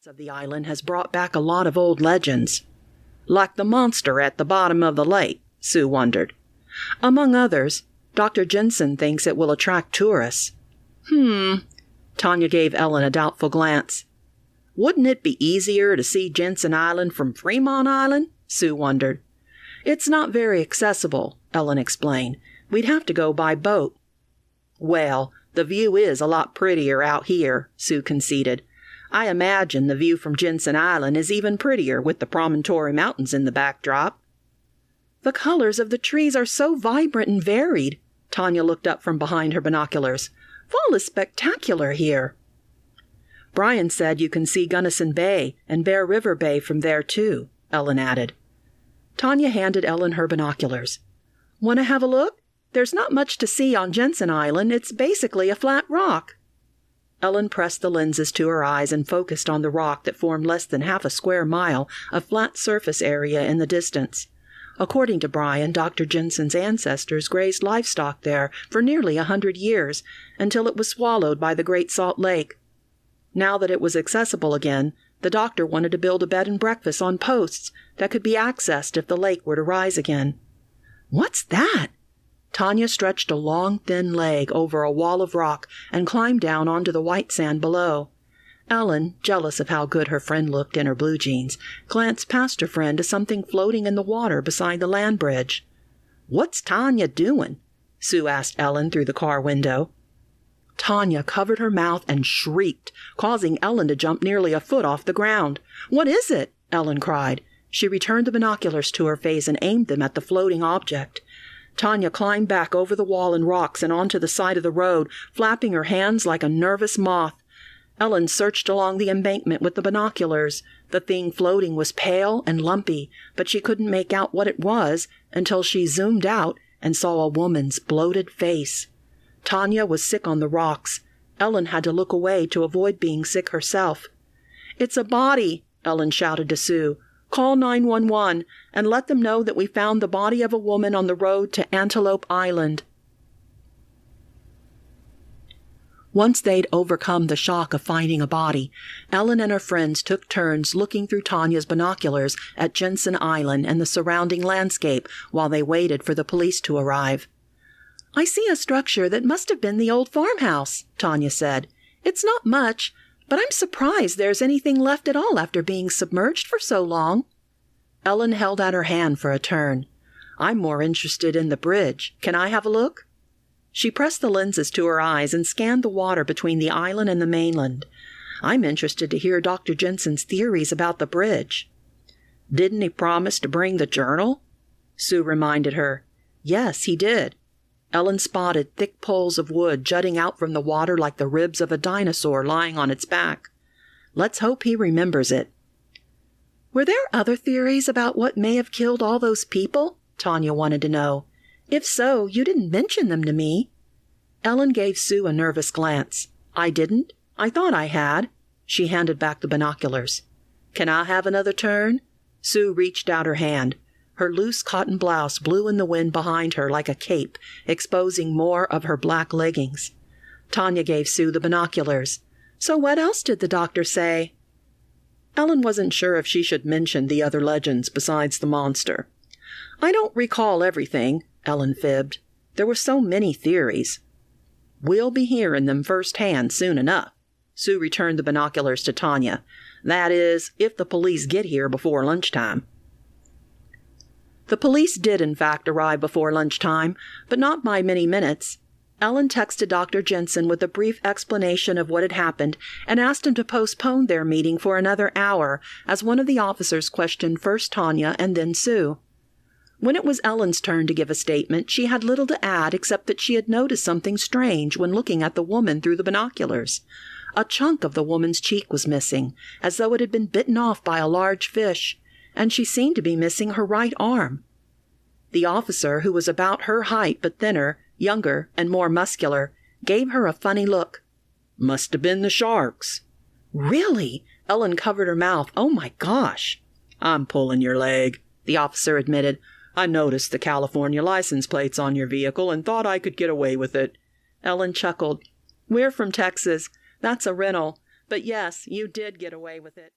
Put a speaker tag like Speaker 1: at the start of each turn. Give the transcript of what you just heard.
Speaker 1: of the island has brought back a lot of old legends. Like the monster at the bottom of the lake, Sue wondered. Among others, Dr. Jensen thinks it will attract tourists. Tanya gave Ellen a doubtful glance. Wouldn't it be easier to see Jensen Island from Fremont Island? Sue wondered. It's not very accessible, Ellen explained. We'd have to go by boat. Well, the view is a lot prettier out here, Sue conceded. I imagine the view from Jensen Island is even prettier with the promontory mountains in the backdrop. The colors of the trees are so vibrant and varied. Tanya looked up from behind her binoculars. Fall is spectacular here. Brian said you can see Gunnison Bay and Bear River Bay from there too, Ellen added. Tanya handed Ellen her binoculars. Want to have a look? There's not much to see on Jensen Island. It's basically a flat rock. Ellen pressed the lenses to her eyes and focused on the rock that formed less than half a square mile of flat surface area in the distance. According to Brian, Dr. Jensen's ancestors grazed livestock there for nearly 100 years, until it was swallowed by the Great Salt Lake. Now that it was accessible again, the doctor wanted to build a bed and breakfast on posts that could be accessed if the lake were to rise again. What's that? Tanya stretched a long, thin leg over a wall of rock and climbed down onto the white sand below. Ellen, jealous of how good her friend looked in her blue jeans, glanced past her friend to something floating in the water beside the land bridge. What's Tanya doing? Sue asked Ellen through the car window. Tanya covered her mouth and shrieked, causing Ellen to jump nearly a foot off the ground. What is it? Ellen cried. She returned the binoculars to her face and aimed them at the floating object. Tanya climbed back over the wall and rocks and onto the side of the road, flapping her hands like a nervous moth. Ellen searched along the embankment with the binoculars. The thing floating was pale and lumpy, but she couldn't make out what it was until she zoomed out and saw a woman's bloated face. Tanya was sick on the rocks. Ellen had to look away to avoid being sick herself. It's a body, Ellen shouted to Sue. Call 911 and let them know that we found the body of a woman on the road to Antelope Island. Once they'd overcome the shock of finding a body, Ellen and her friends took turns looking through Tanya's binoculars at Jensen Island and the surrounding landscape while they waited for the police to arrive. I see a structure that must have been the old farmhouse, Tanya said. It's not much, but I'm surprised there's anything left at all after being submerged for so long. Ellen held out her hand for a turn. I'm more interested in the bridge. Can I have a look? She pressed the lenses to her eyes and scanned the water between the island and the mainland. I'm interested to hear Dr. Jensen's theories about the bridge. Didn't he promise to bring the journal? Sue reminded her. Yes, he did. Ellen spotted thick poles of wood jutting out from the water like the ribs of a dinosaur lying on its back. Let's hope he remembers it. Were there other theories about what may have killed all those people? Tanya wanted to know. If so, you didn't mention them to me. Ellen gave Sue a nervous glance. I didn't. I thought I had. She handed back the binoculars. Can I have another turn? Sue reached out her hand. Her loose cotton blouse blew in the wind behind her like a cape, exposing more of her black leggings. Tanya gave Sue the binoculars. So what else did the doctor say? Ellen wasn't sure if she should mention the other legends besides the monster. I don't recall everything, Ellen fibbed. There were so many theories. We'll be hearing them firsthand soon enough. Sue returned the binoculars to Tanya. That is, if the police get here before lunchtime. The police did, in fact, arrive before lunchtime, but not by many minutes. Ellen texted Dr. Jensen with a brief explanation of what had happened and asked him to postpone their meeting for another hour, as one of the officers questioned first Tanya and then Sue. When it was Ellen's turn to give a statement, she had little to add except that she had noticed something strange when looking at the woman through the binoculars. A chunk of the woman's cheek was missing, as though it had been bitten off by a large fish, and she seemed to be missing her right arm. The officer, who was about her height but thinner, younger, and more muscular, gave her a funny look. Must have been the sharks. Really? Ellen covered her mouth. Oh my gosh. I'm pulling your leg, the officer admitted. I noticed the California license plates on your vehicle and thought I could get away with it. Ellen chuckled. We're from Texas. That's a rental. But yes, you did get away with it.